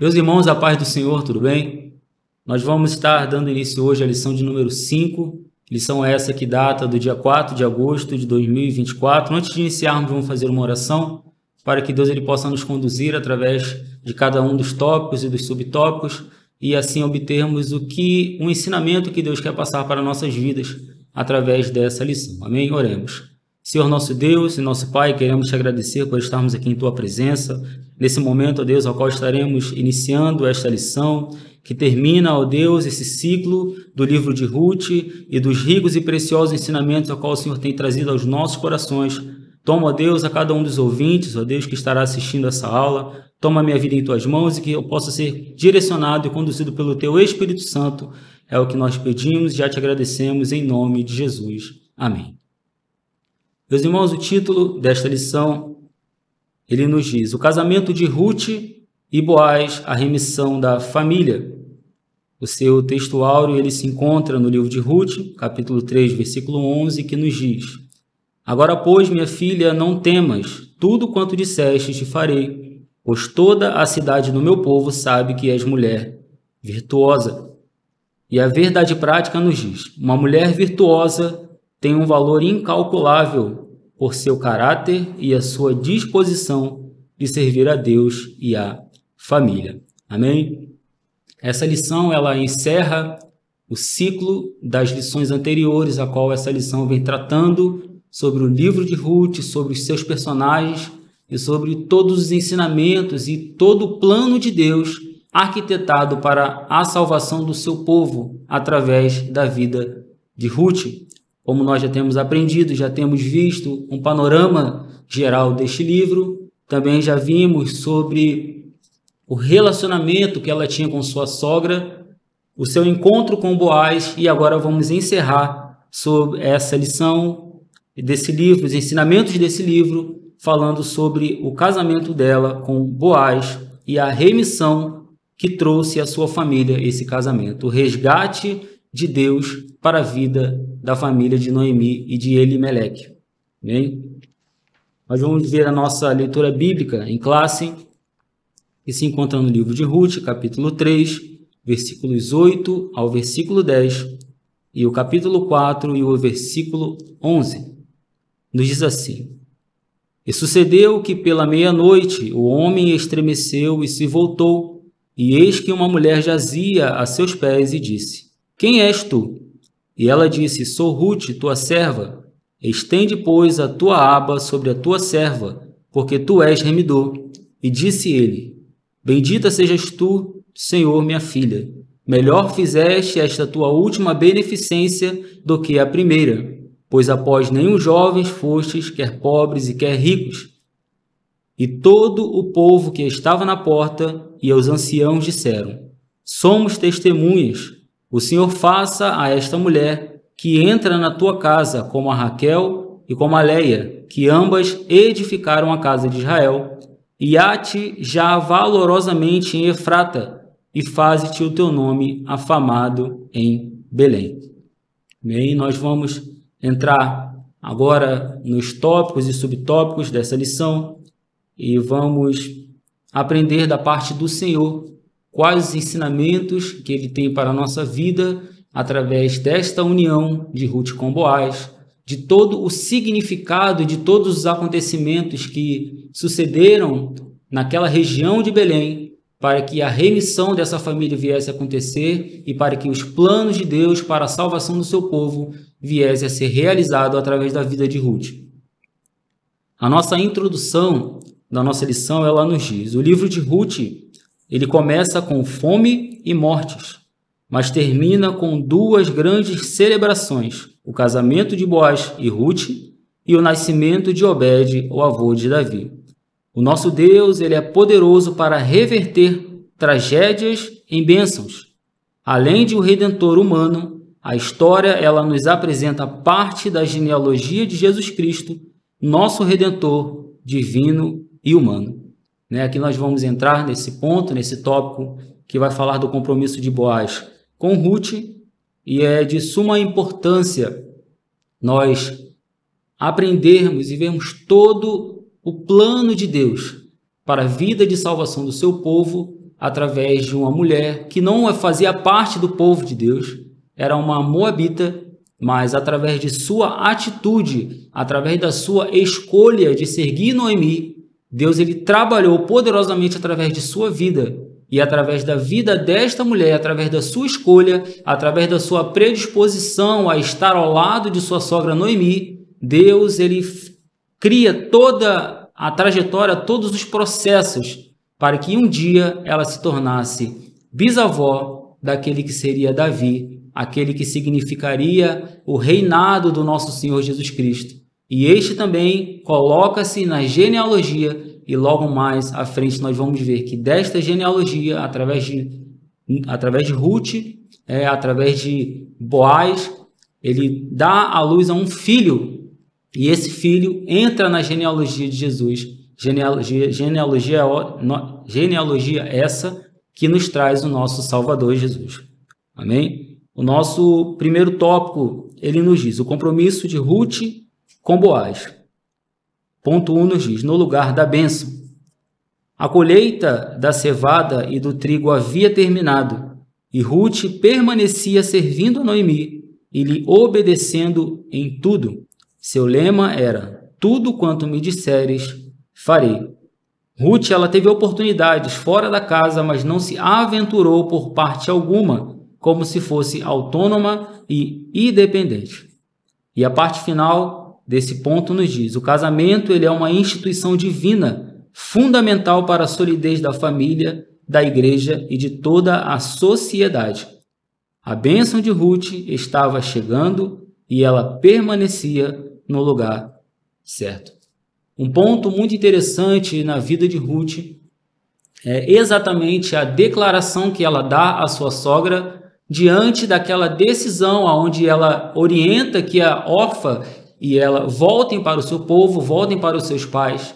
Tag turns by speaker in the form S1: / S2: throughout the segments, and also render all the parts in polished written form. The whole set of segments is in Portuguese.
S1: Meus irmãos, a paz do Senhor, tudo bem? Nós vamos estar dando início hoje à lição de número 5, lição essa que data do dia 4 de agosto de 2024. Antes de iniciarmos, vamos fazer uma oração para que Deus possa nos conduzir através de cada um dos tópicos e dos subtópicos e assim obtermos um ensinamento que Deus quer passar para nossas vidas através dessa lição. Amém? Oremos. Senhor nosso Deus e nosso Pai, queremos te agradecer por estarmos aqui em Tua presença, nesse momento, ó Deus, ao qual estaremos iniciando esta lição, que termina, ó Deus, esse ciclo do livro de Ruth e dos ricos e preciosos ensinamentos ao qual o Senhor tem trazido aos nossos corações. Toma, ó Deus, a cada um dos ouvintes, ó Deus, que estará assistindo essa aula, toma a minha vida em Tuas mãos e que eu possa ser direcionado e conduzido pelo Teu Espírito Santo. É o que nós pedimos e já te agradecemos em nome de Jesus. Amém. Meus irmãos, o título desta lição, ele nos diz: o casamento de Ruth e Boaz, a remissão da família. O seu texto áureo, ele se encontra no livro de Ruth, capítulo 3, versículo 11, que nos diz: agora, pois, minha filha, não temas, tudo quanto disseste te farei, pois toda a cidade do meu povo sabe que és mulher virtuosa. E a verdade prática nos diz: uma mulher virtuosa tem um valor incalculável por seu caráter e a sua disposição de servir a Deus e à família. Amém? Essa lição, ela encerra o ciclo das lições anteriores, a qual essa lição vem tratando sobre o livro de Ruth, sobre os seus personagens e sobre todos os ensinamentos e todo o plano de Deus arquitetado para a salvação do seu povo através da vida de Ruth. Como nós já temos aprendido, já temos visto um panorama geral deste livro, também já vimos sobre o relacionamento que ela tinha com sua sogra, o seu encontro com Boaz, e agora vamos encerrar sobre essa lição desse livro, os ensinamentos desse livro, falando sobre o casamento dela com Boaz e a remissão que trouxe à sua família esse casamento, o resgate de Deus para a vida da família de Noemi e de Elimeleque. Bem? Nós vamos ver a nossa leitura bíblica em classe, que se encontra no livro de Ruth, capítulo 3, versículos 8 ao versículo 10, e o capítulo 4 e o versículo 11. Nos diz assim: e sucedeu que pela meia-noite o homem estremeceu e se voltou, e eis que uma mulher jazia a seus pés e disse: quem és tu? E ela disse: sou Ruth, tua serva. Estende, pois, a tua aba sobre a tua serva, porque tu és remidor. E disse ele: bendita sejas tu, Senhor, minha filha. Melhor fizeste esta tua última beneficência do que a primeira, pois após nenhum jovens fostes, quer pobres e quer ricos. E todo o povo que estava na porta e os anciãos disseram: somos testemunhas. O Senhor faça a esta mulher que entra na tua casa como a Raquel e como a Leia, que ambas edificaram a casa de Israel, e há-te já valorosamente em Efrata, e faze-te o teu nome afamado em Belém. Bem, nós vamos entrar agora nos tópicos e subtópicos dessa lição e vamos aprender da parte do Senhor quais os ensinamentos que Ele tem para a nossa vida através desta união de Ruth com Boaz, de todo o significado de todos os acontecimentos que sucederam naquela região de Belém para que a remissão dessa família viesse a acontecer e para que os planos de Deus para a salvação do seu povo viessem a ser realizados através da vida de Ruth. A nossa introdução da nossa lição, ela nos diz: o livro de Ruth, ele começa com fome e mortes, mas termina com duas grandes celebrações: o casamento de Boaz e Ruth e o nascimento de Obed, o avô de Davi. O nosso Deus, ele é poderoso para reverter tragédias em bênçãos. Além de um redentor humano, a história ela nos apresenta parte da genealogia de Jesus Cristo, nosso redentor divino e humano. Aqui nós vamos entrar nesse ponto, nesse tópico que vai falar do compromisso de Boaz com Ruth, e é de suma importância nós aprendermos e vermos todo o plano de Deus para a vida de salvação do seu povo através de uma mulher que não fazia parte do povo de Deus, era uma moabita, mas através de sua atitude, através da sua escolha de seguir Noemi, Deus ele trabalhou poderosamente através de sua vida e através da vida desta mulher, através da sua escolha, através da sua predisposição a estar ao lado de sua sogra Noemi, Deus ele cria toda a trajetória, todos os processos para que um dia ela se tornasse bisavó daquele que seria Davi, aquele que significaria o reinado do nosso Senhor Jesus Cristo. E este também coloca-se na genealogia, e logo mais à frente nós vamos ver que desta genealogia, através de Ruth, através de Boaz, ele dá à luz a um filho, e esse filho entra na genealogia de Jesus. Genealogia essa que nos traz o nosso Salvador Jesus. Amém? O nosso primeiro tópico, ele nos diz, o compromisso de Ruth com Boaz. Ponto 1 nos diz, no lugar da bênção. A colheita da cevada e do trigo havia terminado, e Ruth permanecia servindo a Noemi e lhe obedecendo em tudo. Seu lema era, tudo quanto me disseres, farei. Ruth ela teve oportunidades fora da casa, mas não se aventurou por parte alguma, como se fosse autônoma e independente. E a parte final desse ponto nos diz, o casamento ele é uma instituição divina, fundamental para a solidez da família, da igreja e de toda a sociedade. A bênção de Ruth estava chegando e ela permanecia no lugar certo. Um ponto muito interessante na vida de Ruth é exatamente a declaração que ela dá à sua sogra diante daquela decisão onde ela orienta que a Orfa e ela voltem para o seu povo, voltem para os seus pais.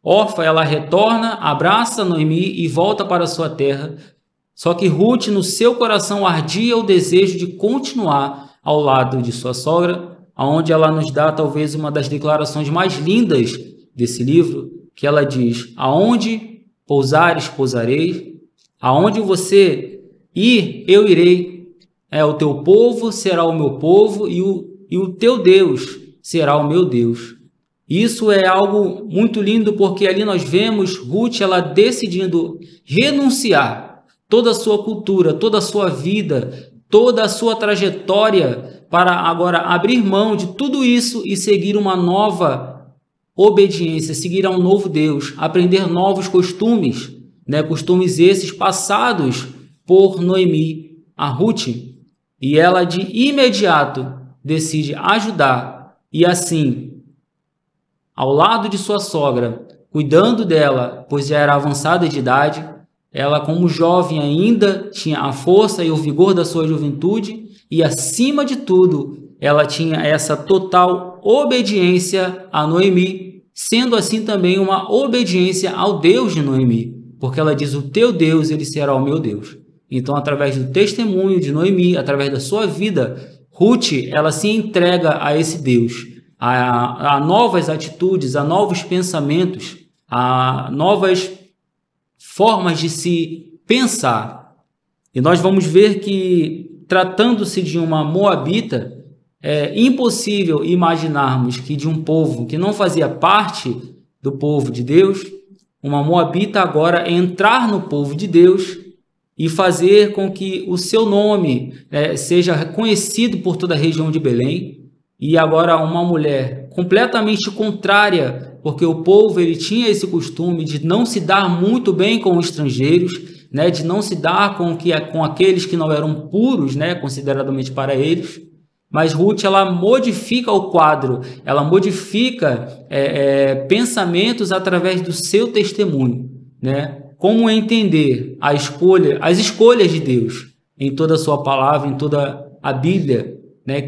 S1: Orfa, ela retorna, abraça Noemi e volta para a sua terra. Só que Ruth, no seu coração, ardia o desejo de continuar ao lado de sua sogra, onde ela nos dá talvez uma das declarações mais lindas desse livro, que ela diz, aonde pousares, pousarei, aonde você ir, eu irei, o teu povo será o meu povo e o teu Deus será o meu Deus. Isso é algo muito lindo porque ali nós vemos Ruth ela decidindo renunciar toda a sua cultura, toda a sua vida, toda a sua trajetória para agora abrir mão de tudo isso e seguir uma nova obediência, seguir a um novo Deus, aprender novos costumes, costumes esses passados por Noemi a Ruth. E ela de imediato decide ajudar e assim, ao lado de sua sogra, cuidando dela, pois já era avançada de idade, ela como jovem ainda tinha a força e o vigor da sua juventude e acima de tudo, ela tinha essa total obediência a Noemi, sendo assim também uma obediência ao Deus de Noemi, porque ela diz, o teu Deus, ele será o meu Deus. Então, através do testemunho de Noemi, através da sua vida, Ruth, ela se entrega a esse Deus, a novas atitudes, a novos pensamentos, a novas formas de se pensar. E nós vamos ver que, tratando-se de uma moabita, é impossível imaginarmos que de um povo que não fazia parte do povo de Deus, uma moabita agora entrar no povo de Deus e fazer com que o seu nome seja conhecido por toda a região de Belém. E agora uma mulher completamente contrária, porque o povo ele tinha esse costume de não se dar muito bem com os estrangeiros, de não se dar com aqueles que não eram puros, consideradamente para eles. Mas Ruth ela modifica o quadro, ela modifica pensamentos através do seu testemunho, Como entender as escolhas de Deus em toda a sua palavra, em toda a Bíblia.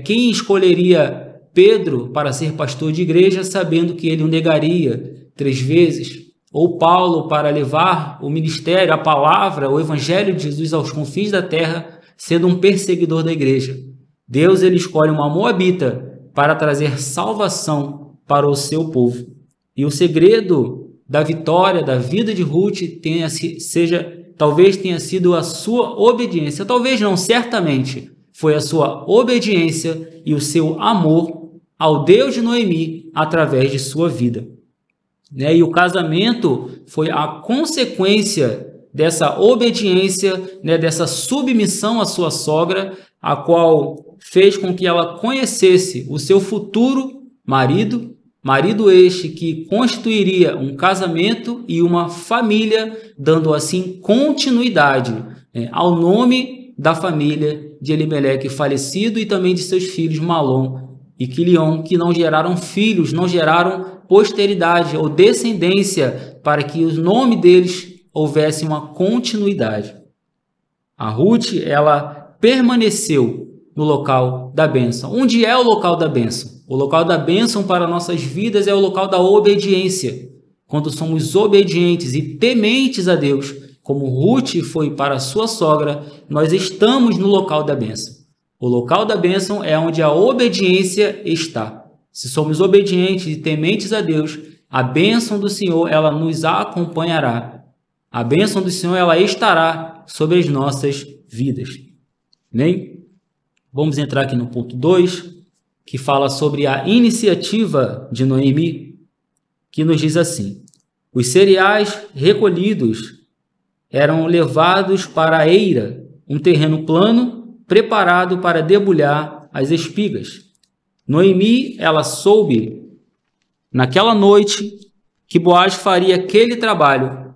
S1: Quem escolheria Pedro para ser pastor de igreja, sabendo que ele o negaria 3 vezes? Ou Paulo para levar o ministério, a palavra, o evangelho de Jesus aos confins da terra, sendo um perseguidor da igreja? Deus ele escolhe uma moabita para trazer salvação para o seu povo. E o segredo da vitória, da vida de Ruth, seja talvez tenha sido a sua obediência. Talvez não, certamente foi a sua obediência e o seu amor ao Deus de Noemi através de sua vida. E o casamento foi a consequência dessa obediência, dessa submissão à sua sogra, a qual fez com que ela conhecesse o seu futuro marido este que constituiria um casamento e uma família, dando assim continuidade ao nome da família de Elimeleque falecido e também de seus filhos Malom e Quilion, que não geraram filhos, não geraram posteridade ou descendência para que o nome deles houvesse uma continuidade. A Ruth, ela permaneceu no local da bênção. Onde é o local da bênção? O local da bênção para nossas vidas é o local da obediência. Quando somos obedientes e tementes a Deus, como Ruth foi para sua sogra, nós estamos no local da bênção. O local da bênção é onde a obediência está. Se somos obedientes e tementes a Deus, a bênção do Senhor, ela nos acompanhará. A bênção do Senhor, ela estará sobre as nossas vidas. Amém? Vamos entrar aqui no ponto 2, que fala sobre a iniciativa de Noemi, que nos diz assim: os cereais recolhidos eram levados para a eira, um terreno plano, preparado para debulhar as espigas. Noemi, ela soube, naquela noite, que Boaz faria aquele trabalho,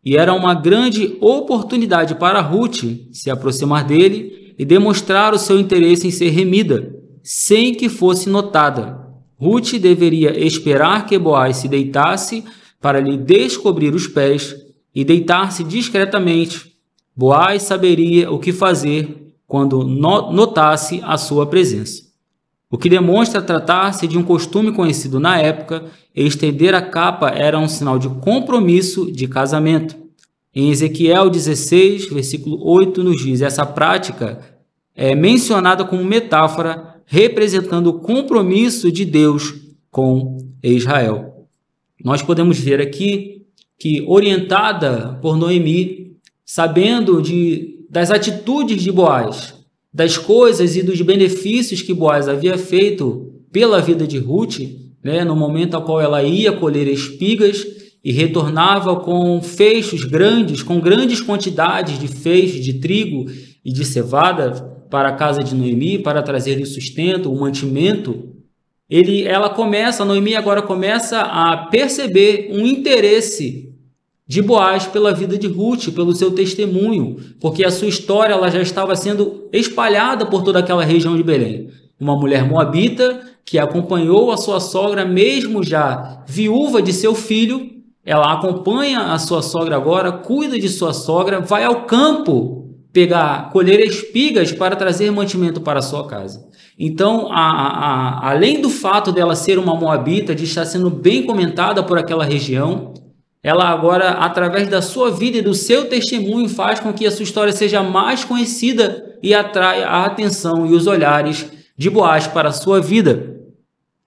S1: e era uma grande oportunidade para Ruth se aproximar dele e demonstrar o seu interesse em ser remida, sem que fosse notada. Ruth deveria esperar que Boaz se deitasse para lhe descobrir os pés e deitar-se discretamente. Boaz saberia o que fazer quando notasse a sua presença. O que demonstra tratar-se de um costume conhecido na época, estender a capa era um sinal de compromisso de casamento. Em Ezequiel 16, versículo 8, nos diz: essa prática é mencionada como metáfora representando o compromisso de Deus com Israel. Nós podemos ver aqui que, orientada por Noemi, sabendo das atitudes de Boaz, das coisas e dos benefícios que Boaz havia feito pela vida de Ruth, no momento ao qual ela ia colher espigas e retornava com feixes grandes, com grandes quantidades de feixes de trigo e de cevada para a casa de Noemi, para trazer o sustento, o mantimento, Noemi agora começa a perceber um interesse de Boaz pela vida de Ruth, pelo seu testemunho, porque a sua história ela já estava sendo espalhada por toda aquela região de Belém. Uma mulher moabita que acompanhou a sua sogra, mesmo já viúva de seu filho, ela acompanha a sua sogra agora, cuida de sua sogra, vai ao campo colher espigas para trazer mantimento para a sua casa. Então, além do fato dela ser uma moabita, de estar sendo bem comentada por aquela região, ela agora, através da sua vida e do seu testemunho, faz com que a sua história seja mais conhecida e atraia a atenção e os olhares de Boaz para a sua vida.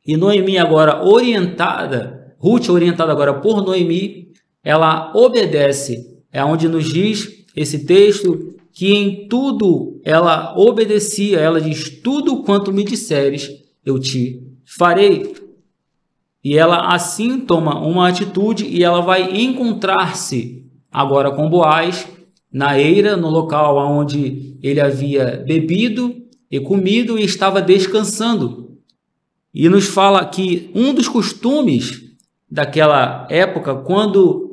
S1: E Noemi agora Ruth orientada agora por Noemi, ela obedece. É onde nos diz esse texto que em tudo ela obedecia. Ela diz: tudo quanto me disseres, eu te farei. E ela assim toma uma atitude e ela vai encontrar-se agora com Boaz na eira, no local onde ele havia bebido e comido e estava descansando. E nos fala que um dos costumes daquela época, quando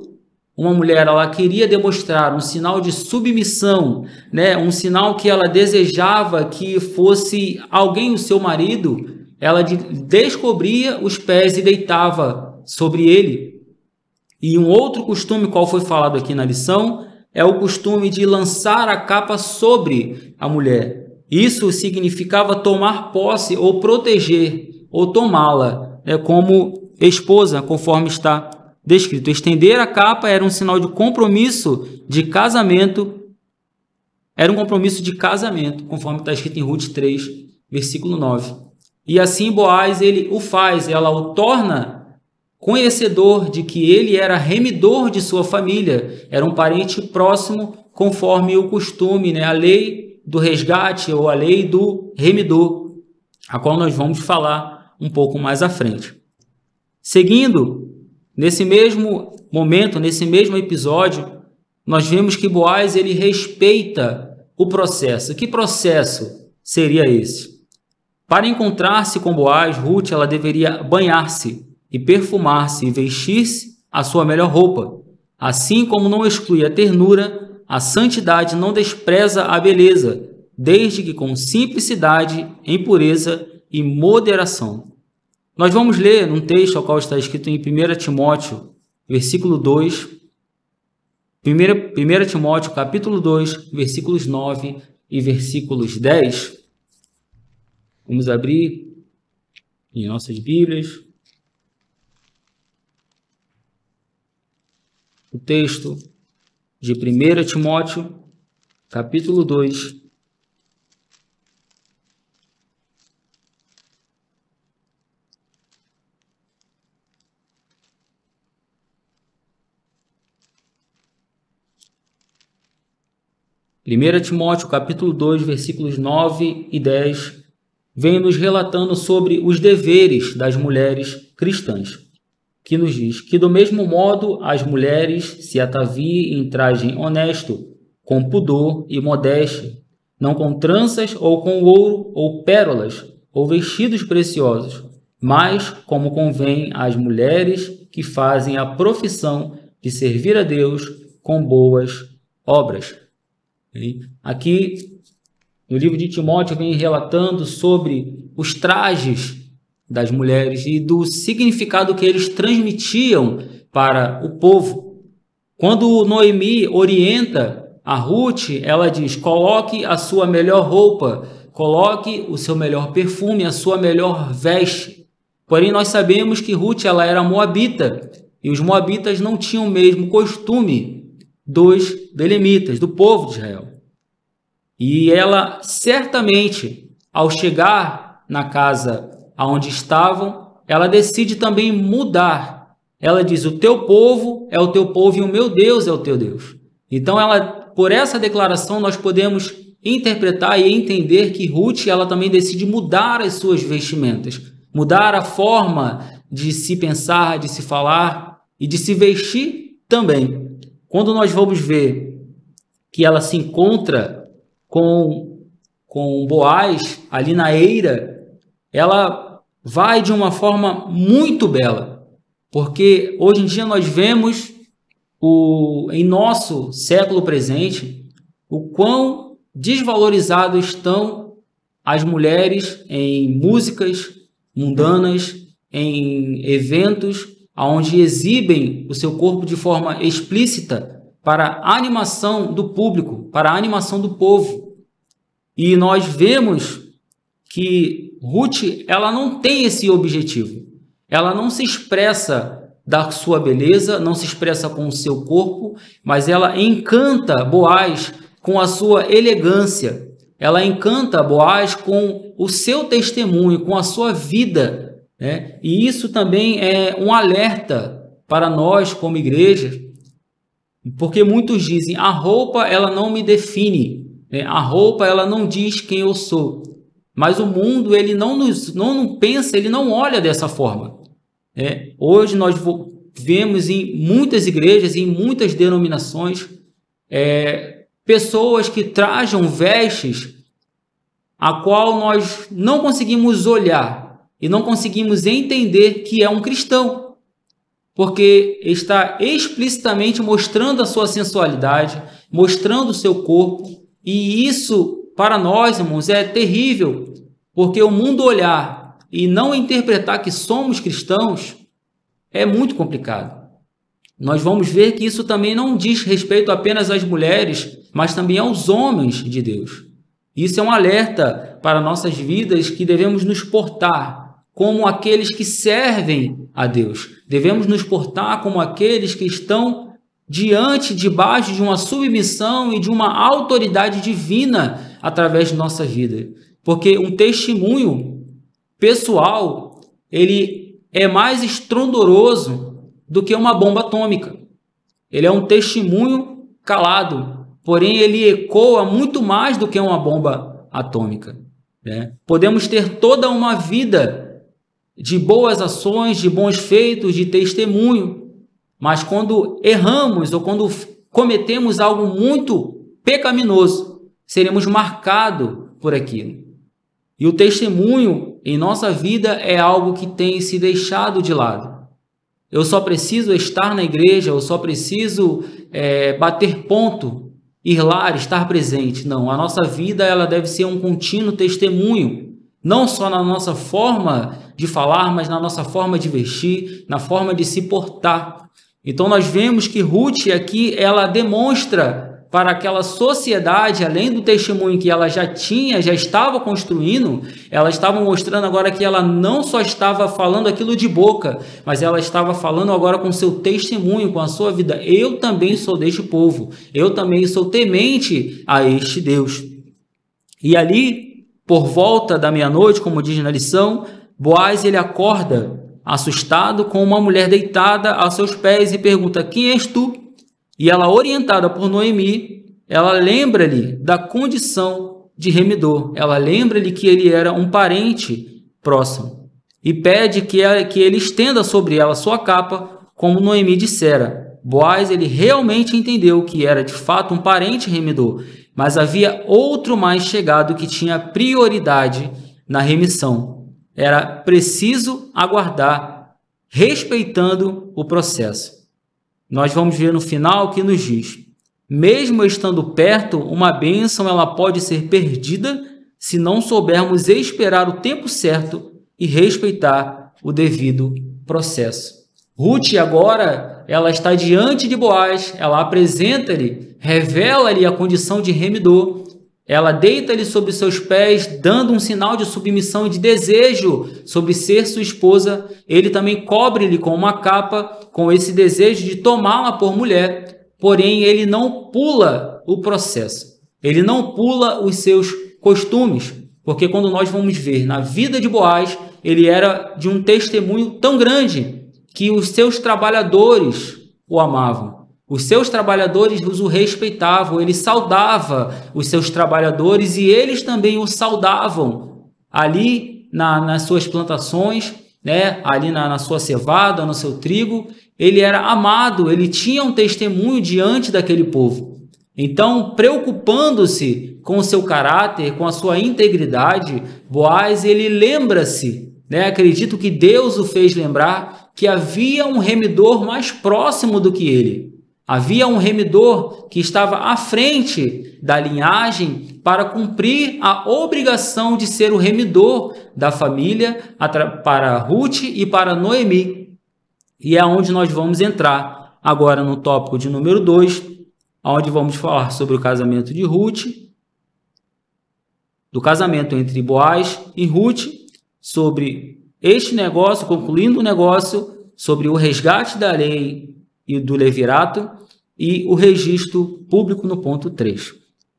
S1: uma mulher ela queria demonstrar um sinal de submissão, um sinal que ela desejava que fosse alguém, o seu marido, ela descobria os pés e deitava sobre ele. E um outro costume, qual foi falado aqui na lição, é o costume de lançar a capa sobre a mulher. Isso significava tomar posse ou proteger ou tomá-la, como esposa, conforme está descrito. Estender a capa era um sinal de compromisso de casamento. Era um compromisso de casamento, conforme está escrito em Ruth 3, versículo 9. E assim Boaz, ele o faz, ela o torna conhecedor de que ele era remidor de sua família, era um parente próximo, conforme o costume, né? A lei do resgate ou a lei do remidor, a qual nós vamos falar um pouco mais à frente. Seguindo, nesse mesmo momento, nesse mesmo episódio, nós vemos que Boaz ele respeita o processo. Que processo seria esse? Para encontrar-se com Boaz, Ruth ela deveria banhar-se e perfumar-se e vestir-se a sua melhor roupa. Assim como não exclui a ternura, a santidade não despreza a beleza, desde que com simplicidade, em pureza e moderação. Nós vamos ler um texto ao qual está escrito em 1 Timóteo, versículo 2, 1 Timóteo, capítulo 2, versículos 9 e versículos 10. Vamos abrir em nossas Bíblias o texto de 1 Timóteo, capítulo 2, capítulo 2, versículos 9 e 10, vem nos relatando sobre os deveres das mulheres cristãs, que nos diz que, do mesmo modo, as mulheres se ataviem em trajem honesto, com pudor e modéstia, não com tranças ou com ouro ou pérolas ou vestidos preciosos, mas como convém às mulheres que fazem a profissão de servir a Deus com boas obras. Aqui, no livro de Timóteo, vem relatando sobre os trajes das mulheres e do significado que eles transmitiam para o povo. Quando Noemi orienta a Ruth, ela diz: coloque a sua melhor roupa, coloque o seu melhor perfume, a sua melhor veste. Porém, nós sabemos que Ruth ela era moabita, e os moabitas não tinham o mesmo costume dos belemitas, do povo de Israel. E ela, certamente, ao chegar na casa onde estavam, ela decide também mudar. Ela diz: o teu povo é o teu povo e o meu Deus é o teu Deus. Então, por essa declaração, nós podemos interpretar e entender que Ruth ela também decide mudar as suas vestimentas, mudar a forma de se pensar, de se falar e de se vestir também. Quando nós vamos ver que ela se encontra com Boaz ali na eira, ela vai de uma forma muito bela, porque hoje em dia nós vemos em nosso século presente o quão desvalorizados estão as mulheres em músicas mundanas, em eventos onde exibem o seu corpo de forma explícita para a animação do público, para a animação do povo. E nós vemos que Ruth ela não tem esse objetivo. Ela não se expressa da sua beleza, não se expressa com o seu corpo, mas ela encanta Boaz com a sua elegância. Ela encanta Boaz com o seu testemunho, com a sua vida, né? E isso também é um alerta para nós como igreja, porque muitos dizem: a roupa ela não me define, né? A roupa ela não diz quem eu sou. Mas o mundo ele não pensa, ele não olha dessa forma. Hoje nós vemos em muitas igrejas, em muitas denominações, pessoas que trajam vestes a qual nós não conseguimos olhar e não conseguimos entender que é um cristão, porque está explicitamente mostrando a sua sensualidade, mostrando o seu corpo, e isso para nós, irmãos, é terrível, porque o mundo olhar e não interpretar que somos cristãos é muito complicado. Nós vamos ver que isso também não diz respeito apenas às mulheres, mas também aos homens de Deus. Isso é um alerta para nossas vidas, que devemos nos portar como aqueles que servem a Deus. Devemos nos portar como aqueles que estão debaixo de uma submissão e de uma autoridade divina através de nossa vida. Porque um testemunho pessoal, ele é mais estrondoroso do que uma bomba atômica. Ele é um testemunho calado, porém ele ecoa muito mais do que uma bomba atômica, né? Podemos ter toda uma vida de boas ações, de bons feitos, de testemunho, mas quando erramos ou quando cometemos algo muito pecaminoso, seremos marcados por aquilo. E o testemunho em nossa vida é algo que tem se deixado de lado. Eu só preciso estar na igreja, eu só preciso bater ponto, ir lá, estar presente. Não, a nossa vida ela deve ser um contínuo testemunho, não só na nossa forma de falar, mas na nossa forma de vestir, na forma de se portar. Então nós vemos que Ruth aqui, ela demonstra para aquela sociedade, além do testemunho que ela já estava construindo, ela estava mostrando agora que ela não só estava falando aquilo de boca, mas ela estava falando agora com seu testemunho, com a sua vida. Eu também sou deste povo, eu também sou temente a este Deus. E ali, por volta da meia-noite, como diz na lição, Boaz ele acorda assustado com uma mulher deitada a seus pés e pergunta: quem és tu? E ela, orientada por Noemi, ela lembra-lhe da condição de remidor. Ela lembra-lhe que ele era um parente próximo. E pede que ele estenda sobre ela sua capa, como Noemi dissera. Boaz, ele realmente entendeu que era de fato um parente remidor, mas havia outro mais chegado que tinha prioridade na remissão. Era preciso aguardar, respeitando o processo. Nós vamos ver no final que nos diz: mesmo estando perto, uma bênção ela pode ser perdida se não soubermos esperar o tempo certo e respeitar o devido processo. Ruth agora, ela está diante de Boaz, ela apresenta-lhe, revela-lhe a condição de remidor, ela deita-lhe sobre seus pés, dando um sinal de submissão e de desejo sobre ser sua esposa. Ele também cobre-lhe com uma capa, com esse desejo de tomá-la por mulher, porém ele não pula o processo, ele não pula os seus costumes, porque quando nós vamos ver na vida de Boaz, ele era de um testemunho tão grande que os seus trabalhadores o amavam. Os seus trabalhadores o respeitavam, ele saudava os seus trabalhadores e eles também o saudavam ali nas suas plantações, né? Ali na sua cevada, no seu trigo. Ele era amado, ele tinha um testemunho diante daquele povo. Então, preocupando-se com o seu caráter, com a sua integridade, Boaz, ele lembra-se, né? Acredito que Deus o fez lembrar que havia um remidor mais próximo do que ele. Havia um remidor que estava à frente da linhagem para cumprir a obrigação de ser o remidor da família para Ruth e para Noemi. E é onde nós vamos entrar agora no tópico de número 2, onde vamos falar sobre o casamento de Ruth, do casamento entre Boaz e Ruth, sobre este negócio, concluindo o negócio, sobre o resgate da lei e do levirato e o registro público no ponto 3.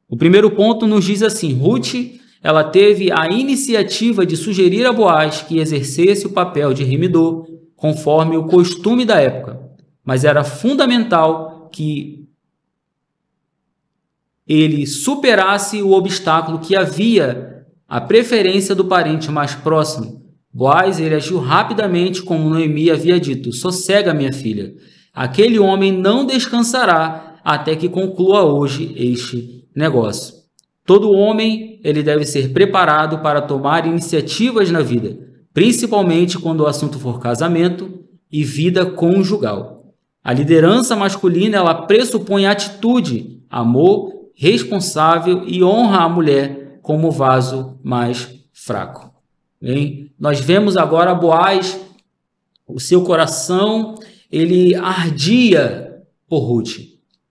S1: O primeiro ponto nos diz assim: Ruth, ela teve a iniciativa de sugerir a Boaz que exercesse o papel de remidor, conforme o costume da época, mas era fundamental que ele superasse o obstáculo que havia, a preferência do parente mais próximo. Boaz, ele agiu rapidamente, como Noemi havia dito: sossega, minha filha. Aquele homem não descansará até que conclua hoje este negócio. Todo homem, ele deve ser preparado para tomar iniciativas na vida, principalmente quando o assunto for casamento e vida conjugal. A liderança masculina, ela pressupõe atitude, amor, responsável e honra a mulher como vaso mais fraco. Bem, nós vemos agora Boaz, o seu coração, ele ardia por Ruth,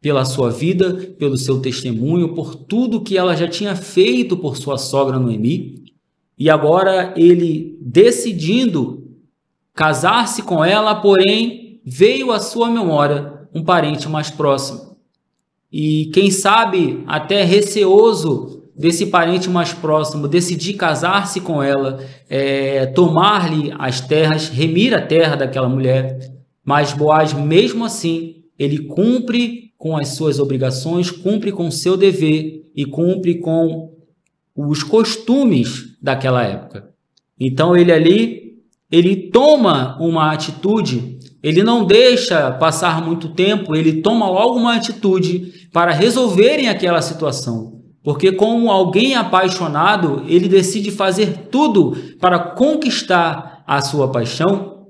S1: pela sua vida, pelo seu testemunho, por tudo que ela já tinha feito por sua sogra Noemi, e agora ele decidindo casar-se com ela, porém veio à sua memória um parente mais próximo. E quem sabe até receoso desse parente mais próximo decidir casar-se com ela, tomar-lhe as terras, remir a terra daquela mulher. Mas Boaz, mesmo assim, ele cumpre com as suas obrigações, cumpre com o seu dever e cumpre com os costumes daquela época. Então ele toma uma atitude, ele não deixa passar muito tempo, ele toma logo uma atitude para resolverem aquela situação. Porque como alguém apaixonado, ele decide fazer tudo para conquistar a sua paixão.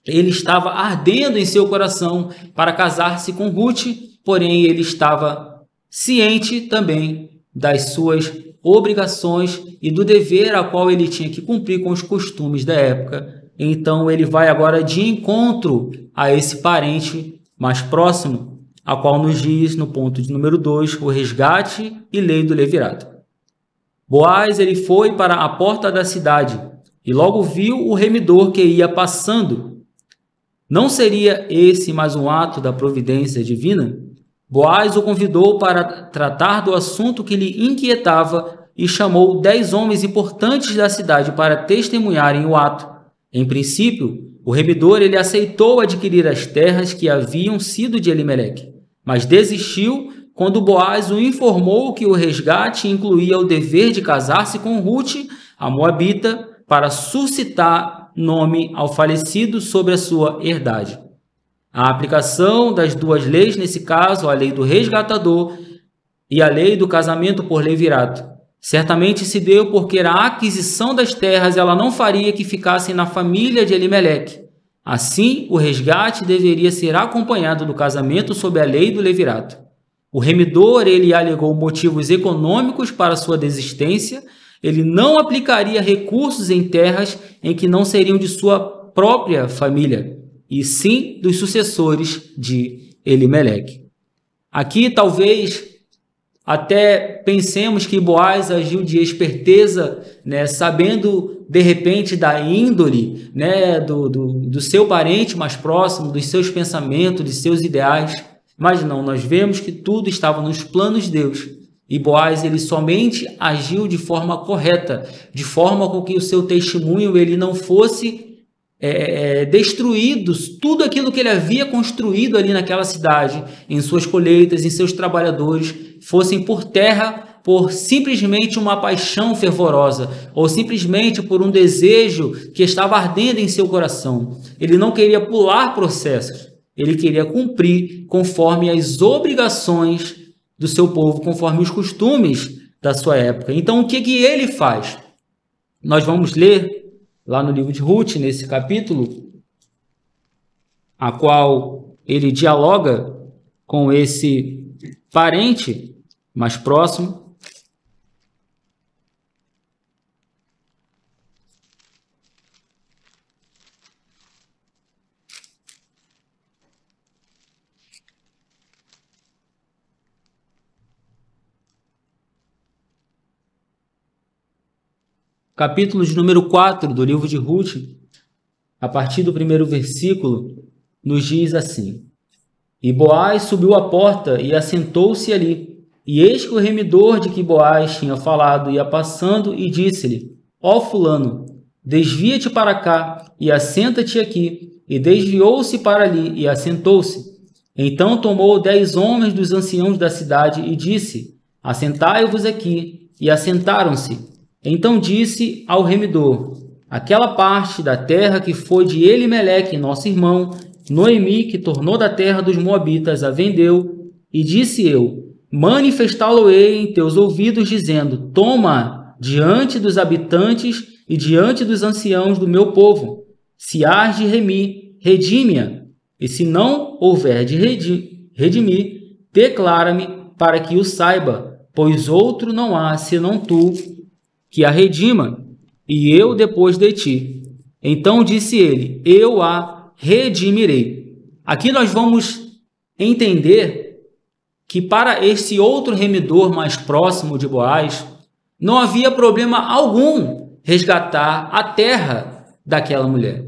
S1: Ele estava ardendo em seu coração para casar-se com Ruth, porém ele estava ciente também das suas obrigações e do dever a qual ele tinha que cumprir com os costumes da época. Então ele vai agora de encontro a esse parente mais próximo, a qual nos diz no ponto de número 2, o resgate e lei do levirato. Boaz ele foi para a porta da cidade e logo viu o remidor que ia passando. Não seria esse mais um ato da providência divina? Boaz o convidou para tratar do assunto que lhe inquietava e chamou 10 homens importantes da cidade para testemunharem o ato. Em princípio, o remidor ele aceitou adquirir as terras que haviam sido de Elimeleque, mas desistiu quando Boaz o informou que o resgate incluía o dever de casar-se com Ruth, a moabita, para suscitar nome ao falecido sobre a sua herdade. A aplicação das duas leis, nesse caso, a lei do resgatador e a lei do casamento por levirato, certamente se deu porque a aquisição das terras ela não faria que ficassem na família de Elimeleque. Assim, o resgate deveria ser acompanhado do casamento sob a lei do levirato. O remidor ele alegou motivos econômicos para sua desistência. Ele não aplicaria recursos em terras em que não seriam de sua própria família, e sim dos sucessores de Elimeleque. Aqui talvez até pensemos que Boaz agiu de esperteza, sabendo de repente da índole, do seu parente mais próximo, dos seus pensamentos, de seus ideais. Mas não, nós vemos que tudo estava nos planos de Deus. E Boaz ele somente agiu de forma correta, de forma com que o seu testemunho ele não fosse destruído, tudo aquilo que ele havia construído ali naquela cidade, em suas colheitas, em seus trabalhadores, fossem por terra por simplesmente uma paixão fervorosa ou simplesmente por um desejo que estava ardendo em seu coração. Ele não queria pular processos, ele queria cumprir conforme as obrigações do seu povo, conforme os costumes da sua época. Então, o que ele faz? Nós vamos ler lá no livro de Ruth, nesse capítulo, a qual ele dialoga com esse parente mais próximo. Capítulo de número 4 do livro de Ruth, a partir do primeiro versículo, nos diz assim: E Boaz subiu à porta e assentou-se ali. E eis que o remidor de que Boaz tinha falado ia passando e disse-lhe: Ó fulano, desvia-te para cá e assenta-te aqui. E desviou-se para ali e assentou-se. Então tomou 10 homens dos anciãos da cidade e disse: Assentai-vos aqui. E assentaram-se. Então disse ao remidor: Aquela parte da terra que foi de Elimeleque, nosso irmão, Noemi, que tornou da terra dos moabitas, a vendeu. E disse eu: Manifestá-lo-ei em teus ouvidos, dizendo: Toma diante dos habitantes e diante dos anciãos do meu povo. Se hás de remir, redime-a. E se não houver de redimir, declara-me para que o saiba, pois outro não há senão tu, que a redima, e eu depois de ti. Então disse ele: Eu a redimirei. Aqui nós vamos entender que para esse outro remidor mais próximo de Boaz, não havia problema algum resgatar a terra daquela mulher.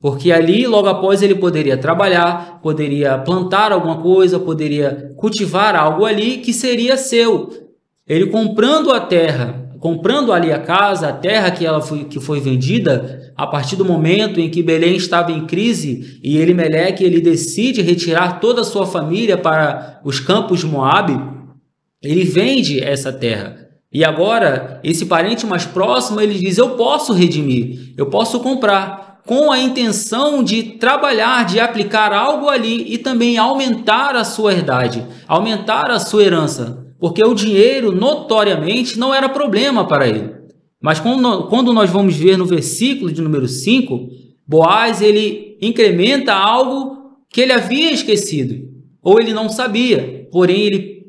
S1: Porque ali, logo após, ele poderia trabalhar, poderia plantar alguma coisa, poderia cultivar algo ali que seria seu. ele comprando a terra, comprando ali a casa, a terra que foi vendida, a partir do momento em que Belém estava em crise e Elimeleque ele decide retirar toda a sua família para os campos de Moabe, ele vende essa terra. E agora, esse parente mais próximo, ele diz, eu posso redimir, eu posso comprar, com a intenção de trabalhar, de aplicar algo ali e também aumentar a sua herdade, aumentar a sua herança, porque o dinheiro, notoriamente, não era problema para ele. Mas quando nós vamos ver no versículo de número 5, Boaz, ele incrementa algo que ele havia esquecido, ou ele não sabia, porém ele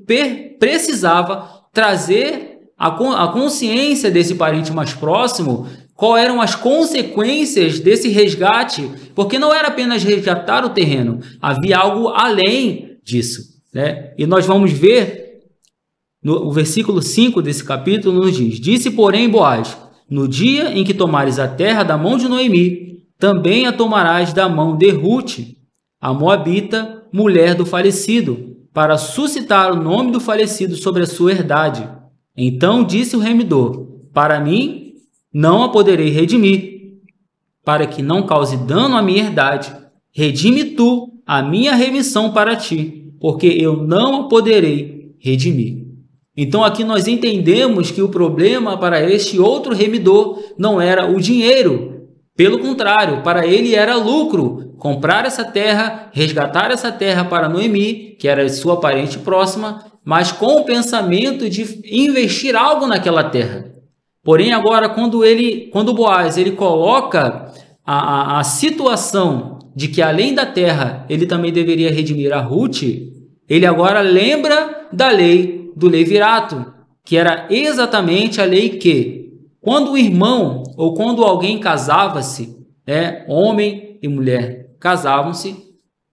S1: precisava trazer a consciência desse parente mais próximo, quais eram as consequências desse resgate, porque não era apenas resgatar o terreno, havia algo além disso, né? E nós vamos ver, o versículo 5 desse capítulo nos diz, disse, porém, Boaz, no dia em que tomares a terra da mão de Noemi, também a tomarás da mão de Ruth, a moabita, mulher do falecido, para suscitar o nome do falecido sobre a sua herdade. Então disse o remidor, para mim não a poderei redimir, para que não cause dano à minha herdade. Redime tu a minha remissão para ti, porque eu não a poderei redimir. Então aqui nós entendemos que o problema para este outro remidor não era o dinheiro. Pelo contrário, para ele era lucro comprar essa terra, resgatar essa terra para Noemi, que era sua parente próxima, mas com o pensamento de investir algo naquela terra. Porém, agora, quando Boaz ele coloca a situação de que além da terra ele também deveria redimir a Ruth, ele agora lembra da lei do levirato, que era exatamente a lei que, quando o irmão ou quando alguém casava-se, homem e mulher casavam-se,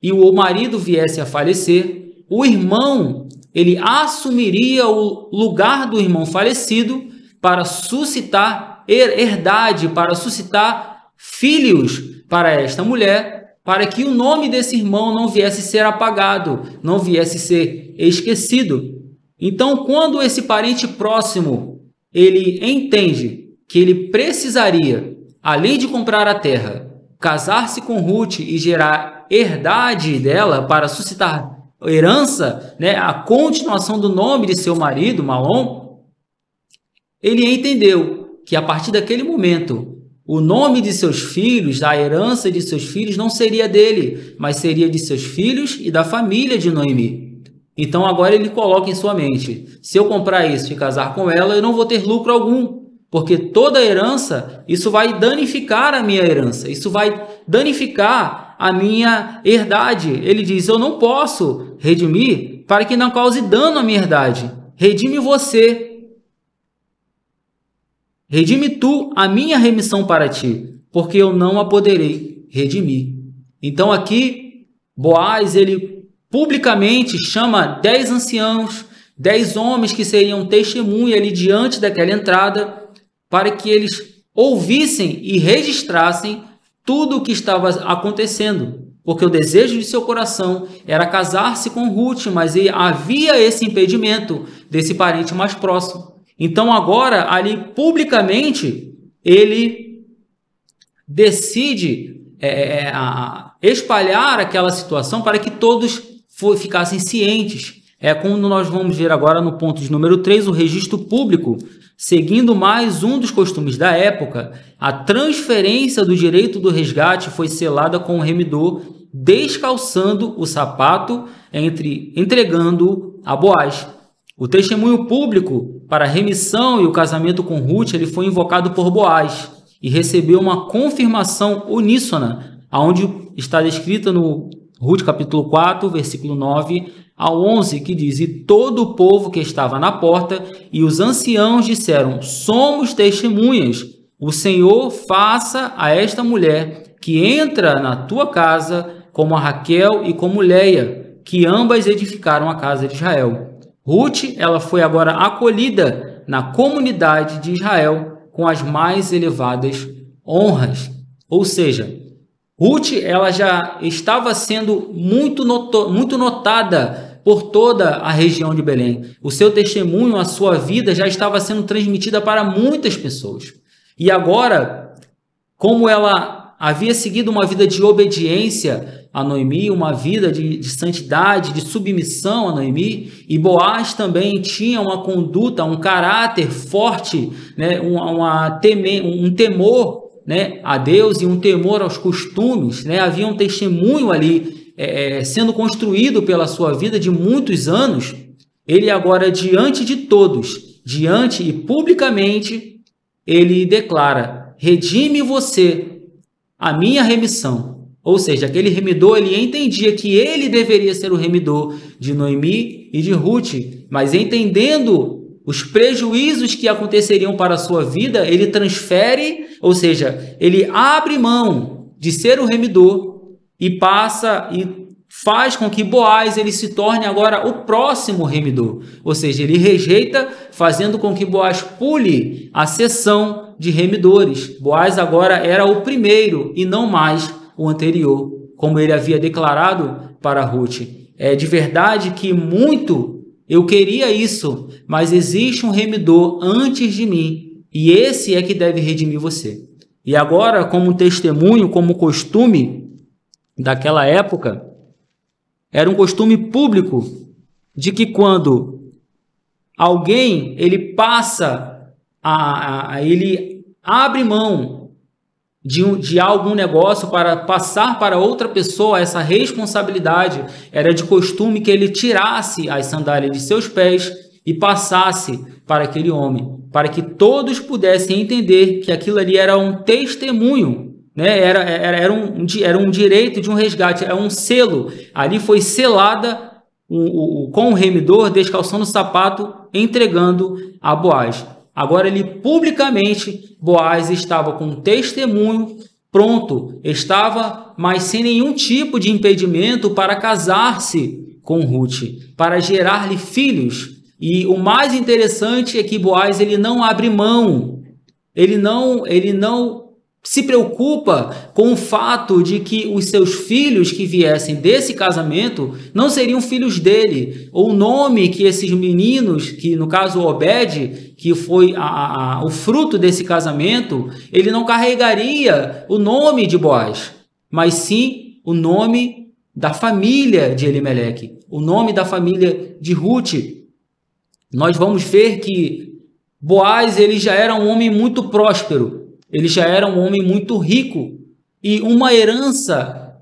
S1: e o marido viesse a falecer, o irmão ele assumiria o lugar do irmão falecido para suscitar herdade, para suscitar filhos para esta mulher, para que o nome desse irmão não viesse a ser apagado, não viesse a ser esquecido. Então, quando esse parente próximo ele entende que ele precisaria, além de comprar a terra, casar-se com Ruth e gerar herdade dela para suscitar herança, a continuação do nome de seu marido, Malom, ele entendeu que a partir daquele momento, o nome de seus filhos, a herança de seus filhos não seria dele, mas seria de seus filhos e da família de Noemi. Então agora ele coloca em sua mente, se eu comprar isso e casar com ela, eu não vou ter lucro algum, porque toda herança, isso vai danificar a minha herança, isso vai danificar a minha herdade. Ele diz, eu não posso redimir para que não cause dano à minha herdade. Redime você. Redime tu a minha remissão para ti, porque eu não a poderei redimir. Então aqui, Boaz, ele publicamente chama 10 anciãos, 10 homens que seriam testemunha ali diante daquela entrada, para que eles ouvissem e registrassem tudo o que estava acontecendo, porque o desejo de seu coração era casar-se com Ruth, mas havia esse impedimento desse parente mais próximo. Então agora, ali publicamente, ele decide espalhar aquela situação para que todos ficassem cientes. Como nós vamos ver agora no ponto de número 3, o registro público, seguindo mais um dos costumes da época, a transferência do direito do resgate foi selada com o remidor descalçando o sapato, entregando a Boaz. O testemunho público para a remissão e o casamento com Ruth ele foi invocado por Boaz e recebeu uma confirmação uníssona, aonde está descrita no Ruth capítulo 4, versículo 9 ao 11, que diz, e todo o povo que estava na porta e os anciãos disseram, somos testemunhas, o Senhor faça a esta mulher que entra na tua casa como a Raquel e como Leia, que ambas edificaram a casa de Israel. Ruth, ela foi agora acolhida na comunidade de Israel com as mais elevadas honras. Ou seja, Ruth, ela já estava sendo muito notada por toda a região de Belém. O seu testemunho, a sua vida já estava sendo transmitida para muitas pessoas. E agora, como ela havia seguido uma vida de obediência a Noemi, uma vida de santidade, de submissão a Noemi, e Boaz também tinha uma conduta, um caráter forte, né, um temor, né, a Deus e um temor aos costumes, né, havia um testemunho ali sendo construído pela sua vida de muitos anos. Ele agora, diante de todos, diante e publicamente, ele declara: redime você a minha remissão. Ou seja, aquele remidor, ele entendia que ele deveria ser o remidor de Noemi e de Ruth, mas entendendo os prejuízos que aconteceriam para a sua vida, ele transfere, ou seja, ele abre mão de ser o remidor e passa e faz com que Boaz ele se torne agora o próximo remidor. Ou seja, ele rejeita, fazendo com que Boaz pule a seção de remidores. Boaz agora era o primeiro e não mais o anterior, como ele havia declarado para Ruth. É de verdade que muito eu queria isso, mas existe um remidor antes de mim, e esse é que deve redimir você. E agora, como testemunho, como costume daquela época, era um costume público de que quando alguém ele passa ele abre mão de algum negócio para passar para outra pessoa essa responsabilidade, era de costume que ele tirasse as sandálias de seus pés e passasse para aquele homem, para que todos pudessem entender que aquilo ali era um testemunho, né? Era um direito de um resgate, é um selo. Ali foi selada com o remidor descalçando o sapato, entregando a Boaz. Agora ele publicamente, Boaz estava com um testemunho pronto, estava, mas sem nenhum tipo de impedimento para casar-se com Ruth, para gerar-lhe filhos. E o mais interessante é que Boaz ele não abre mão, ele não se preocupa com o fato de que os seus filhos que viessem desse casamento não seriam filhos dele, ou o nome que esses meninos, que no caso Obed, que foi o fruto desse casamento, ele não carregaria o nome de Boaz, mas sim o nome da família de Elimeleque, o nome da família de Ruth. Nós vamos ver que Boaz ele já era um homem muito próspero, ele já era um homem muito rico, e uma herança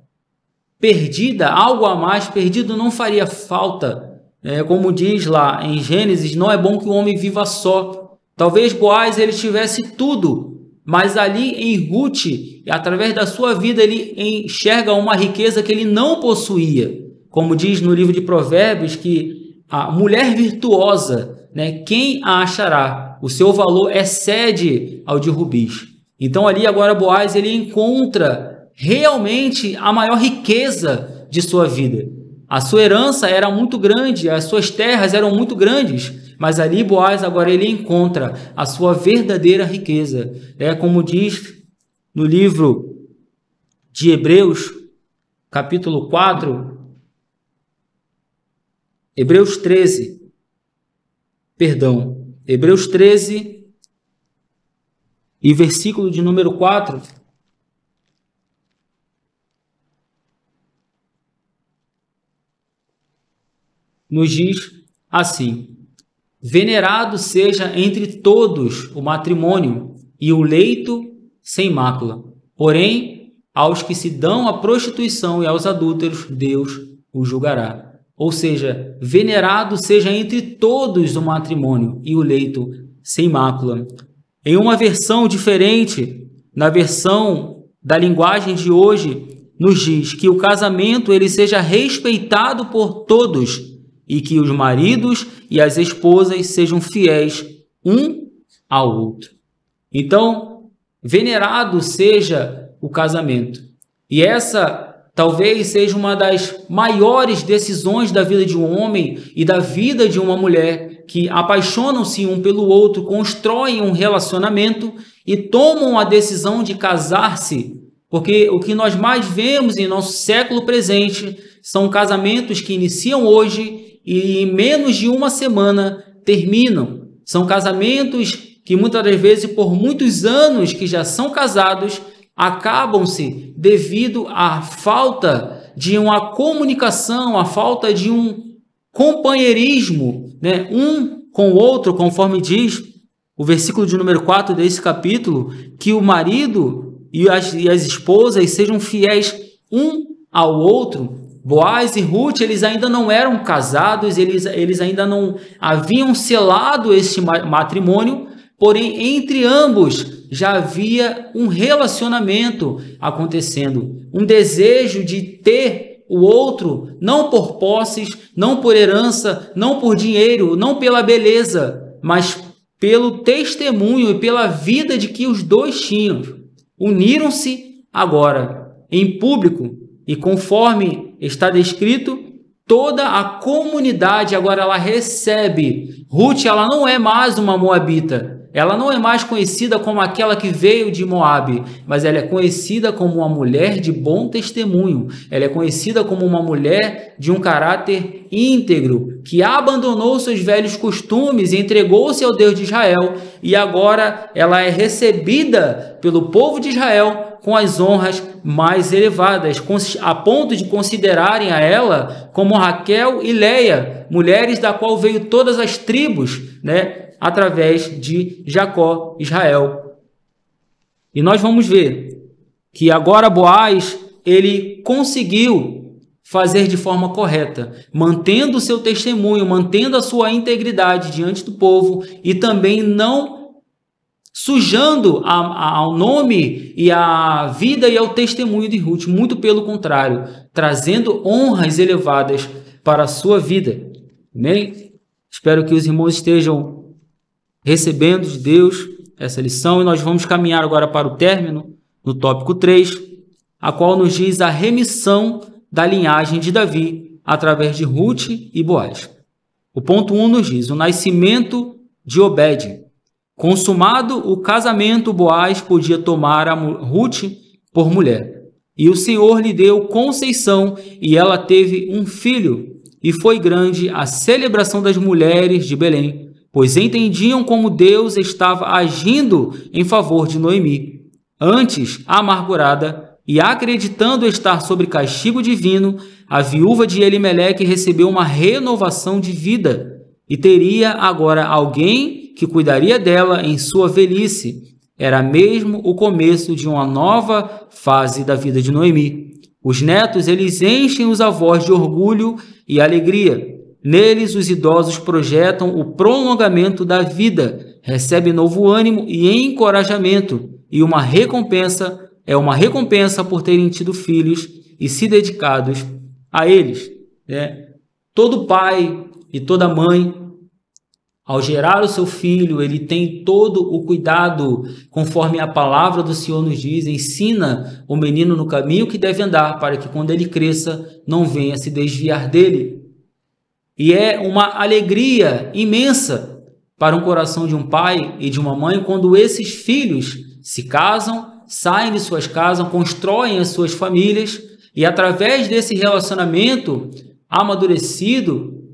S1: perdida, algo a mais perdido, não faria falta. Como diz lá em Gênesis, não é bom que o homem viva só. Talvez Boaz ele tivesse tudo, mas ali em Ruth, através da sua vida, ele enxerga uma riqueza que ele não possuía. Como diz no livro de Provérbios, que a mulher virtuosa, né, quem a achará? O seu valor excede ao de rubis. Então ali agora Boaz ele encontra realmente a maior riqueza de sua vida. A sua herança era muito grande, as suas terras eram muito grandes, mas ali Boaz agora ele encontra a sua verdadeira riqueza. Como diz no livro de Hebreus, capítulo 4, Hebreus 13, e versículo de número 4, nos diz assim: venerado seja entre todos o matrimônio e o leito sem mácula, porém aos que se dão à prostituição e aos adúlteros Deus os julgará. Ou seja, venerado seja entre todos o matrimônio e o leito sem mácula. Em uma versão diferente, na versão da linguagem de hoje, nos diz que o casamento ele seja respeitado por todos e que os maridos e as esposas sejam fiéis um ao outro. Então, venerado seja o casamento. E essa talvez seja uma das maiores decisões da vida de um homem e da vida de uma mulher, que apaixonam-se um pelo outro, constroem um relacionamento e tomam a decisão de casar-se. Porque o que nós mais vemos em nosso século presente são casamentos que iniciam hoje e em menos de uma semana terminam. São casamentos que muitas das vezes, por muitos anos que já são casados, acabam-se devido à falta de uma comunicação, à falta de um companheirismo, né? Um com o outro, conforme diz o versículo de número 4 desse capítulo, que o marido e as esposas sejam fiéis um ao outro. Boaz e Ruth, eles ainda não eram casados, eles ainda não haviam selado esse matrimônio, porém, entre ambos já havia um relacionamento acontecendo, um desejo de ter o outro, não por posses, não por herança, não por dinheiro, não pela beleza, mas pelo testemunho e pela vida de que os dois tinham. Uniram-se agora em público e, conforme está descrito, toda a comunidade agora ela recebe. Ruth, ela não é mais uma moabita. Ela não é mais conhecida como aquela que veio de Moabe, mas ela é conhecida como uma mulher de bom testemunho. Ela é conhecida como uma mulher de um caráter íntegro, que abandonou seus velhos costumes e entregou-se ao Deus de Israel. E agora ela é recebida pelo povo de Israel com as honras mais elevadas, a ponto de considerarem a ela como Raquel e Leia, mulheres da qual veio todas as tribos, né? Através de Jacó, Israel. E nós vamos ver que agora Boaz, ele conseguiu fazer de forma correta, mantendo o seu testemunho, mantendo a sua integridade diante do povo e também não sujando ao nome e à vida e ao testemunho de Ruth, muito pelo contrário, trazendo honras elevadas para a sua vida. Amém? Espero que os irmãos estejam recebendo de Deus essa lição, e nós vamos caminhar agora para o término, no tópico 3, a qual nos diz a remissão da linhagem de Davi, através de Ruth e Boaz. O ponto 1 nos diz, o nascimento de Obed. Consumado o casamento, Boaz podia tomar a Ruth por mulher. E o Senhor lhe deu conceição, e ela teve um filho, e foi grande a celebração das mulheres de Belém, pois entendiam como Deus estava agindo em favor de Noemi. Antes, amargurada e acreditando estar sob castigo divino, a viúva de Elimeleque recebeu uma renovação de vida e teria agora alguém que cuidaria dela em sua velhice. Era mesmo o começo de uma nova fase da vida de Noemi. Os netos, eles enchem os avós de orgulho e alegria. Neles, os idosos projetam o prolongamento da vida, recebem novo ânimo e encorajamento, e uma recompensa por terem tido filhos e se dedicados a eles. Todo pai e toda mãe, ao gerar o seu filho, ele tem todo o cuidado, conforme a palavra do Senhor nos diz, ensina o menino no caminho que deve andar, para que quando ele cresça, não venha se desviar dele. E é uma alegria imensa para um coração de um pai e de uma mãe quando esses filhos se casam, saem de suas casas, constroem as suas famílias e através desse relacionamento amadurecido,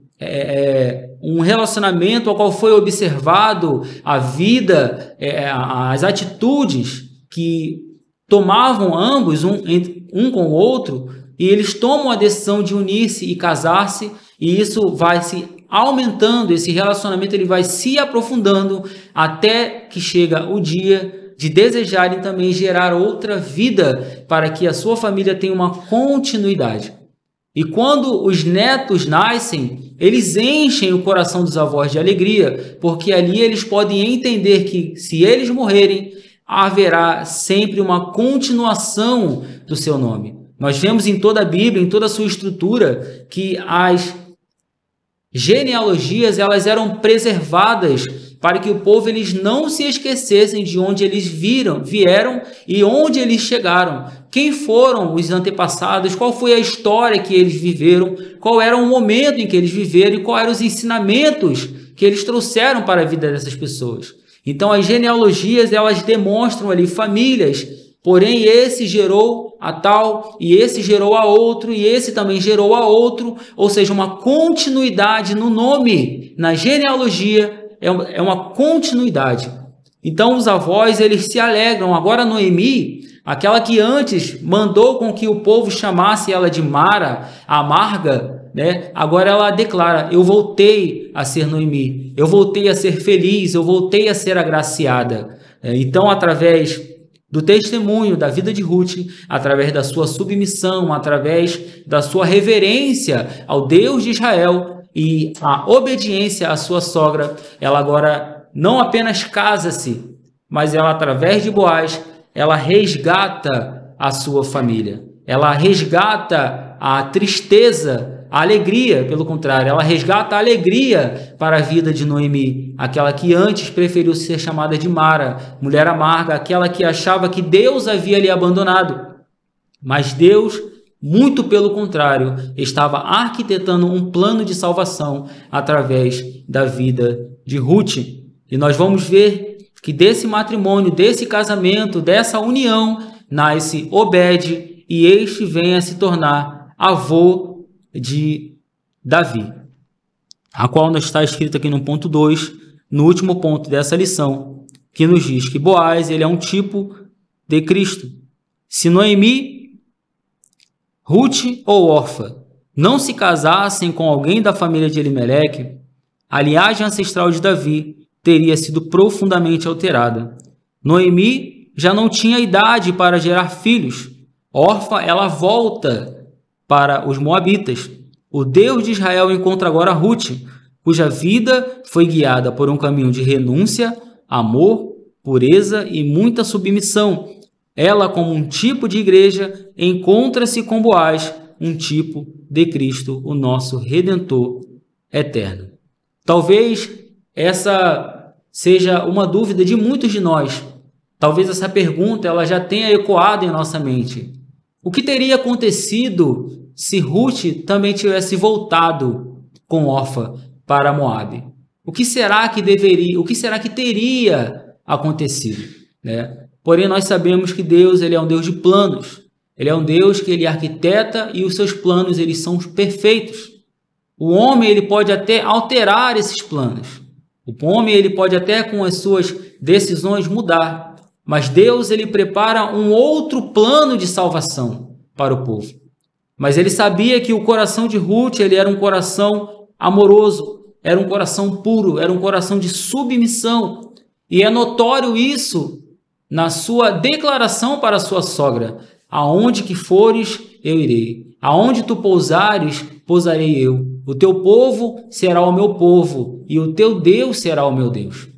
S1: um relacionamento ao qual foi observado a vida, as atitudes que tomavam ambos, um com o outro, e eles tomam a decisão de unir-se e casar-se, e isso vai se aumentando, esse relacionamento ele vai se aprofundando até que chega o dia de desejarem também gerar outra vida para que a sua família tenha uma continuidade. E quando os netos nascem, eles enchem o coração dos avós de alegria, porque ali eles podem entender que se eles morrerem, haverá sempre uma continuação do seu nome. Nós vemos em toda a Bíblia, em toda a sua estrutura, que as genealogias elas eram preservadas para que o povo eles não se esquecessem de onde eles vieram e onde eles chegaram. Quem foram os antepassados, qual foi a história que eles viveram, qual era o momento em que eles viveram e quais eram os ensinamentos que eles trouxeram para a vida dessas pessoas. Então as genealogias elas demonstram ali famílias porém esse gerou a tal, e esse gerou a outro, e esse também gerou a outro, ou seja, uma continuidade no nome, na genealogia, é uma continuidade. Então os avós, eles se alegram. Agora Noemi, aquela que antes mandou com que o povo chamasse ela de Mara, amarga, né? Agora ela declara: eu voltei a ser Noemi, eu voltei a ser feliz, eu voltei a ser agraciada. Então, através do testemunho da vida de Ruth, através da sua submissão, através da sua reverência ao Deus de Israel e a obediência à sua sogra, ela agora não apenas casa-se, mas ela, através de Boaz, ela resgata a sua família. Ela resgata a tristeza, a alegria, pelo contrário, ela resgata a alegria para a vida de Noemi, aquela que antes preferiu ser chamada de Mara, mulher amarga, aquela que achava que Deus havia lhe abandonado. Mas Deus, muito pelo contrário, estava arquitetando um plano de salvação através da vida de Ruth. E nós vamos ver que desse matrimônio, desse casamento, dessa união, nasce Obed, e este vem a se tornar avô de Davi, a qual está escrito aqui no ponto 2, no último ponto dessa lição, que nos diz que Boaz, ele é um tipo de Cristo. Se Noemi, Ruth ou Orfa não se casassem com alguém da família de Elimeleque, a linhagem ancestral de Davi teria sido profundamente alterada. Noemi já não tinha idade para gerar filhos. Orfa, ela volta para os moabitas. O Deus de Israel encontra agora Ruth, cuja vida foi guiada por um caminho de renúncia, amor, pureza e muita submissão. Ela, como um tipo de igreja, encontra-se com Boaz, um tipo de Cristo, o nosso Redentor eterno. Talvez essa seja uma dúvida de muitos de nós. Talvez essa pergunta ela já tenha ecoado em nossa mente. O que teria acontecido se Ruth também tivesse voltado com Orfa para Moabe? O que será que teria acontecido, né? Porém, nós sabemos que Deus, ele é um Deus de planos. Ele é um Deus que ele arquiteta e os seus planos, eles são perfeitos. O homem, ele pode até alterar esses planos. O homem, ele pode até com as suas decisões mudar. Mas Deus, ele prepara um outro plano de salvação para o povo. Mas ele sabia que o coração de Ruth, ele era um coração amoroso, era um coração puro, era um coração de submissão. E é notório isso na sua declaração para a sua sogra: aonde que fores, eu irei. Aonde tu pousares, pousarei eu. O teu povo será o meu povo, e o teu Deus será o meu Deus.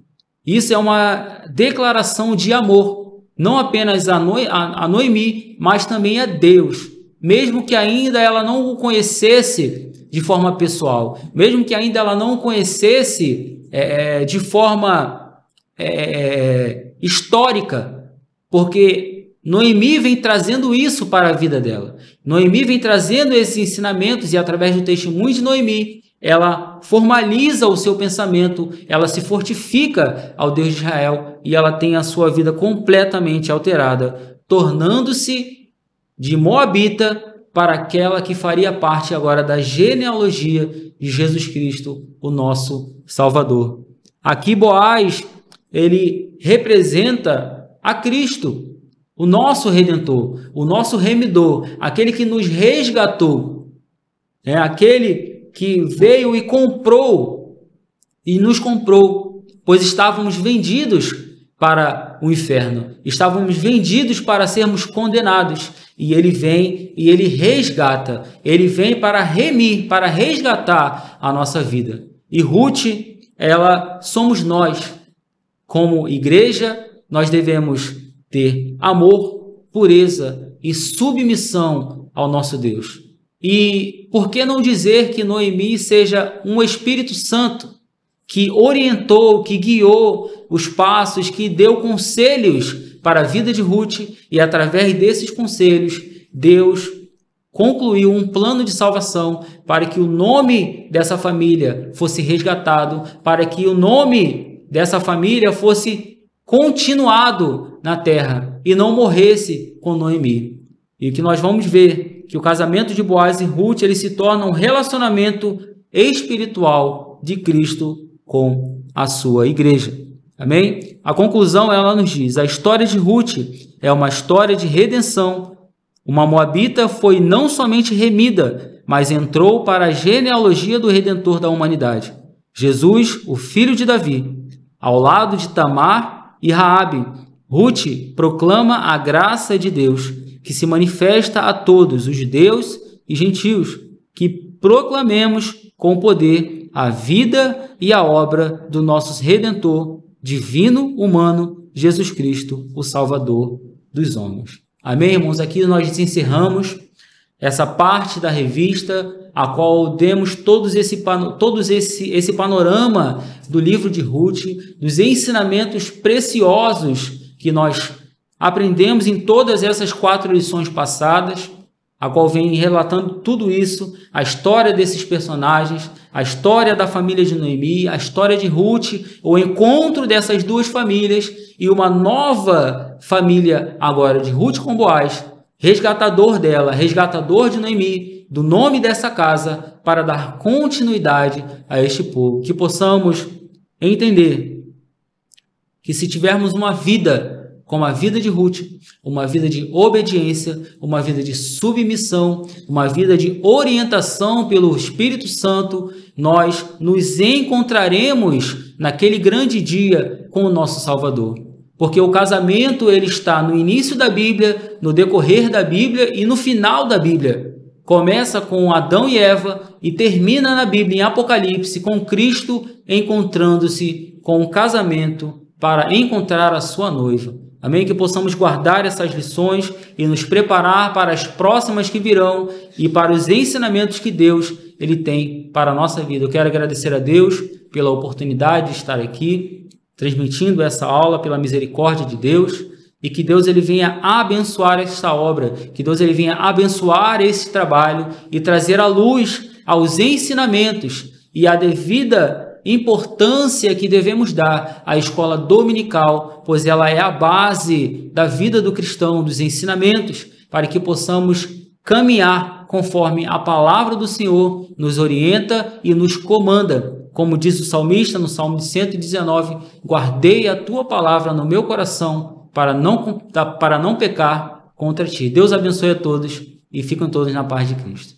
S1: Isso é uma declaração de amor, não apenas a Noemi, mas também a Deus. Mesmo que ainda ela não o conhecesse de forma pessoal, mesmo que ainda ela não o conhecesse de forma histórica, porque Noemi vem trazendo isso para a vida dela. Noemi vem trazendo esses ensinamentos e, através do testemunho de Noemi, ela formaliza o seu pensamento, ela se fortifica ao Deus de Israel e ela tem a sua vida completamente alterada, tornando-se de Moabita para aquela que faria parte agora da genealogia de Jesus Cristo, o nosso Salvador. Aqui Boaz, ele representa a Cristo, o nosso Redentor, o nosso Remidor, aquele que nos resgatou, aquele que veio e nos comprou, pois estávamos vendidos para o inferno, estávamos vendidos para sermos condenados, e ele vem e ele resgata, ele vem para remir, para resgatar a nossa vida. E Ruth, ela somos nós. Como igreja, nós devemos ter amor, pureza e submissão ao nosso Deus. E por que não dizer que Noemi seja um Espírito Santo que orientou, que guiou os passos, que deu conselhos para a vida de Ruth, e através desses conselhos, Deus concluiu um plano de salvação para que o nome dessa família fosse resgatado, para que o nome dessa família fosse continuado na terra. e não morresse com Noemi. E que nós vamos ver que o casamento de Boaz e Ruth ele se torna um relacionamento espiritual de Cristo com a sua igreja. Amém? A conclusão, ela nos diz, a história de Ruth é uma história de redenção. Uma moabita foi não somente remida, mas entrou para a genealogia do Redentor da humanidade, Jesus, o filho de Davi. Ao lado de Tamar e Raabe, Ruth proclama a graça de Deus, que se manifesta a todos, os judeus e gentios, que proclamemos com poder a vida e a obra do nosso Redentor, divino, humano, Jesus Cristo, o Salvador dos homens. Amém, irmãos? Aqui nós encerramos essa parte da revista, a qual demos esse panorama do livro de Ruth, dos ensinamentos preciosos que nós aprendemos em todas essas 4 lições passadas, a qual vem relatando tudo isso, a história desses personagens, a história da família de Noemi, a história de Ruth, o encontro dessas 2 famílias e uma nova família agora de Ruth com Boaz, resgatador dela, resgatador de Noemi, do nome dessa casa, para dar continuidade a este povo. Que possamos entender que se tivermos uma vida como a vida de Ruth, uma vida de obediência, uma vida de submissão, uma vida de orientação pelo Espírito Santo, nós nos encontraremos naquele grande dia com o nosso Salvador. Porque o casamento ele está no início da Bíblia, no decorrer da Bíblia e no final da Bíblia. Começa com Adão e Eva e termina na Bíblia, em Apocalipse, com Cristo encontrando-se com o casamento para encontrar a sua noiva. Amém? Que possamos guardar essas lições e nos preparar para as próximas que virão e para os ensinamentos que Deus ele tem para a nossa vida. Eu quero agradecer a Deus pela oportunidade de estar aqui, transmitindo essa aula pela misericórdia de Deus, e que Deus ele venha abençoar esta obra, que Deus ele venha abençoar esse trabalho e trazer à luz aos ensinamentos e a devida importância que devemos dar à escola dominical, pois ela é a base da vida do cristão, dos ensinamentos, para que possamos caminhar conforme a palavra do Senhor nos orienta e nos comanda. Como diz o salmista no Salmo 119, guardei a tua palavra no meu coração para não pecar contra ti. Deus abençoe a todos e fiquem todos na paz de Cristo.